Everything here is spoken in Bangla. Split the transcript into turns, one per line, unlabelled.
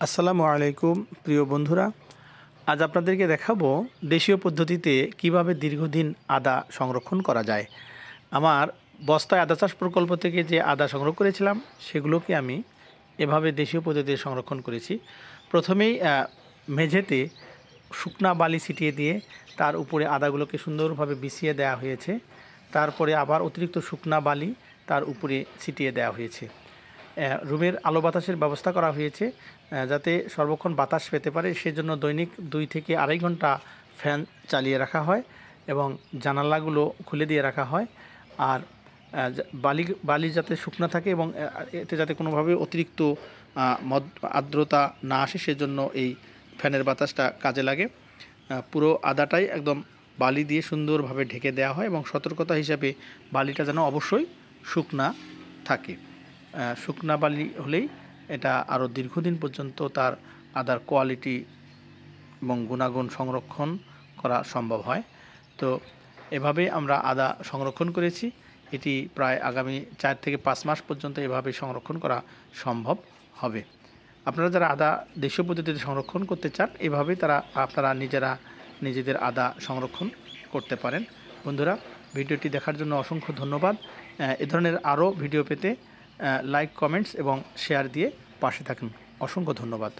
আসসালামু আলাইকুম প্রিয় বন্ধুরা, আজ আপনাদেরকে দেখাবো দেশীয় পদ্ধতিতে কিভাবে দীর্ঘদিন আদা সংরক্ষণ করা যায়। আমার বস্তায় আদা চাষ প্রকল্প থেকে যে আদা সংগ্রহ করেছিলাম সেগুলোকে আমি এভাবে দেশীয় পদ্ধতিতে সংরক্ষণ করেছি। প্রথমেই মেঝেতে শুকনা বালি ছিটিয়ে দিয়ে তার উপরে আদাগুলোকে সুন্দরভাবে বিছিয়ে দেওয়া হয়েছে। তারপরে আবার অতিরিক্ত শুকনা বালি তার উপরে ছিটিয়ে দেওয়া হয়েছে। রুমের আলো বাতাসের ব্যবস্থা করা হয়েছে যাতে সর্বক্ষণ বাতাস পেতে পারে, সেজন্য দৈনিক 2 থেকে আড়াই ঘন্টা ফ্যান চালিয়ে রাখা হয় এবং জানালাগুলো খুলে দিয়ে রাখা হয়। আর বালি যাতে শুকনা থাকে এবং এতে যাতে কোনোভাবে অতিরিক্ত আর্দ্রতা না আসে, সেজন্য এই ফ্যানের বাতাসটা কাজে লাগে। পুরো আদাটাই একদম বালি দিয়ে সুন্দরভাবে ঢেকে দেওয়া হয় এবং সতর্কতা হিসাবে বালিটা যেন অবশ্যই শুকনা থাকে। শুকনা বালি হলেই এটা আরও দীর্ঘদিন পর্যন্ত তার আদার কোয়ালিটি এবং গুণাগুণ সংরক্ষণ করা সম্ভব হয়। তো এভাবে আমরা আদা সংরক্ষণ করেছি। এটি প্রায় আগামী 4 থেকে 5 মাস পর্যন্ত এভাবে সংরক্ষণ করা সম্ভব হবে। আপনারা যারা আদা দেশীয় পদ্ধতিতে সংরক্ষণ করতে চান, এভাবেই আপনারা নিজেদের আদা সংরক্ষণ করতে পারেন। বন্ধুরা, ভিডিওটি দেখার জন্য অসংখ্য ধন্যবাদ। এ ধরনের আরও ভিডিও পেতে লাইক, কমেন্টস এবং শেয়ার দিয়ে পাশে থাকুন। অসংখ্য ধন্যবাদ।